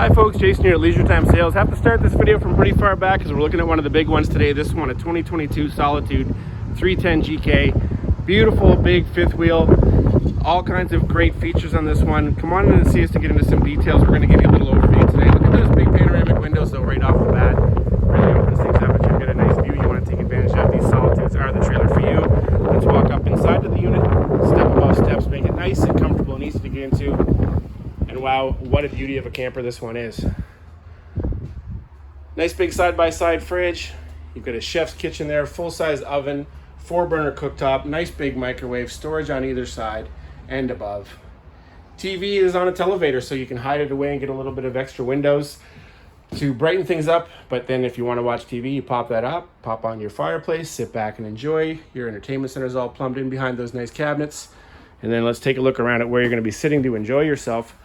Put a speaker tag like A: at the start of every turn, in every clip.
A: Hi folks, Jason here at Leisure Time Sales. Have to start this video from pretty far back because we're looking at one of the big ones today. This one, a 2022 Solitude 310 GK. Beautiful big fifth wheel. All kinds of great features on this one. Come on in and see us to get into some details. We're going to give you a little overview today. Look at those big panoramic windows though right off the bat. Really opens things up. If you've got a nice view you want to take advantage of, these Solitudes are the trailer for you. Let's walk up inside of the unit, step above steps, make it nice and comfortable and easy to get into. And wow, what a beauty of a camper this one is. Nice big side-by-side fridge. You've got a chef's kitchen there, full-size oven, 4-burner cooktop, nice big microwave, storage on either side and above. TV is on a televator, so you can hide it away and get a little bit of extra windows to brighten things up. But then if you want to watch TV, you pop that up, pop on your fireplace, sit back and enjoy. Your entertainment center is all plumbed in behind those nice cabinets. And then let's take a look around at where you're going to be sitting to enjoy yourself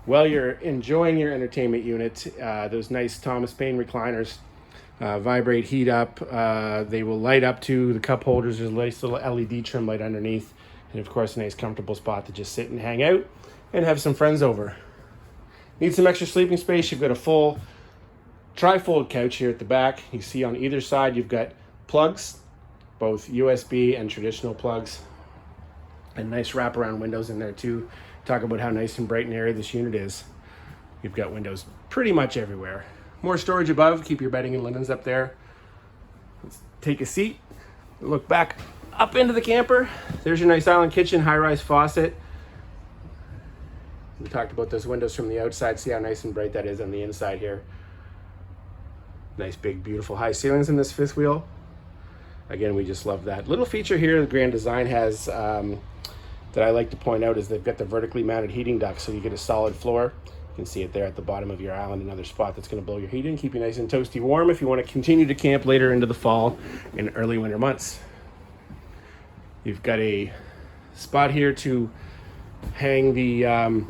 A: while you're enjoying your entertainment unit. Those nice Thomas Paine recliners vibrate, heat up. They will light up to the cup holders. There's a nice little LED trim light underneath. And of course, a nice comfortable spot to just sit and hang out and have some friends over. Need some extra sleeping space? You've got a full tri-fold couch here at the back. You see on either side, you've got plugs, both USB and traditional plugs. And nice wraparound windows in there too. Talk about how nice and bright and airy this unit is. You've got windows pretty much everywhere. More storage above, keep your bedding and linens up there. Let's take a seat, look back up into the camper. There's your nice island kitchen, high-rise faucet. We talked about those windows from the outside. See how nice and bright that is on the inside here. Nice big beautiful high ceilings in this fifth wheel. Again, we just love that. Little feature here the Grand Design has that I like to point out is they've got the vertically mounted heating duct, so you get a solid floor. You can see it there at the bottom of your island, another spot that's going to blow your heat in, keep you nice and toasty warm if you want to continue to camp later into the fall and early winter months. You've got a spot here to hang the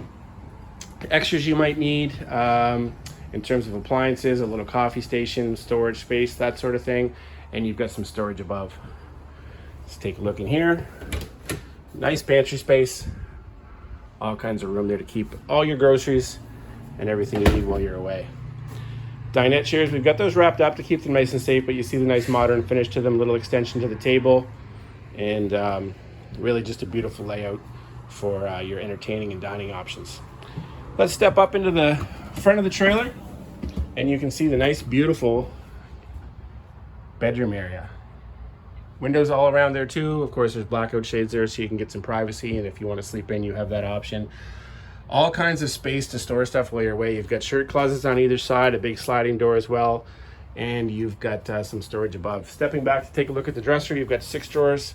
A: extras you might need in terms of appliances, a little coffee station, storage space, that sort of thing, and you've got some storage above. Let's take a look in here. Nice pantry space, all kinds of room there to keep all your groceries and everything you need while you're away. Dinette chairs, we've got those wrapped up to keep them nice and safe, but you see the nice modern finish to them, little extension to the table, and really just a beautiful layout for your entertaining and dining options. Let's step up into the front of the trailer and you can see the nice beautiful bedroom area. Windows all around there too. Of course, there's blackout shades there so you can get some privacy, and if you want to sleep in, you have that option. All kinds of space to store stuff while you're away. You've got shirt closets on either side, a big sliding door as well, and you've got some storage above. Stepping back to take a look at the dresser, you've got 6 drawers.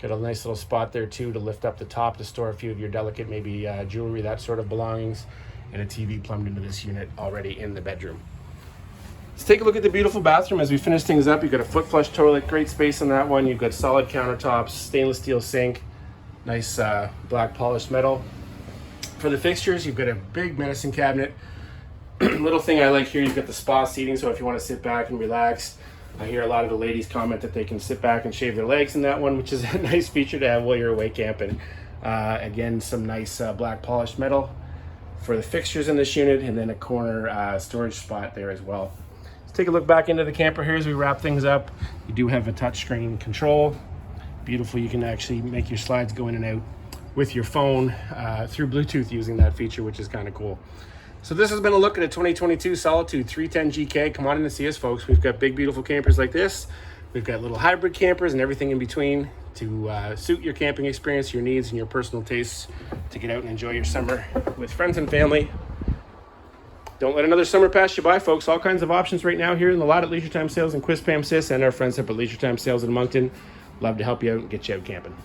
A: Got a nice little spot there too to lift up the top to store a few of your delicate, maybe jewelry, that sort of belongings, and a TV plumbed into this unit already in the bedroom. Let's take a look at the beautiful bathroom as we finish things up. You've got a foot flush toilet, great space on that one. You've got solid countertops, stainless steel sink, nice black polished metal. For the fixtures, you've got a big medicine cabinet. Little thing I like here, you've got the spa seating, so if you want to sit back and relax. I hear a lot of the ladies comment that they can sit back and shave their legs in that one, which is a nice feature to have while you're away camping. Again, some nice black polished metal for the fixtures in this unit, and then a corner storage spot there as well. Let's take a look back into the camper here as we wrap things up. You do have a touchscreen control. Beautiful, you can actually make your slides go in and out with your phone through Bluetooth using that feature, which is kind of cool. So this has been a look at a 2022 Solitude 310 GK. Come on in and see us, folks. We've got big, beautiful campers like this. We've got little hybrid campers and everything in between to suit your camping experience, your needs, and your personal tastes to get out and enjoy your summer with friends and family. Don't let another summer pass you by, folks. All kinds of options right now here in the lot at Leisure Time Sales in Quispam, Sis, and our friends up at Leisure Time Sales in Moncton. Love to help you out and get you out camping.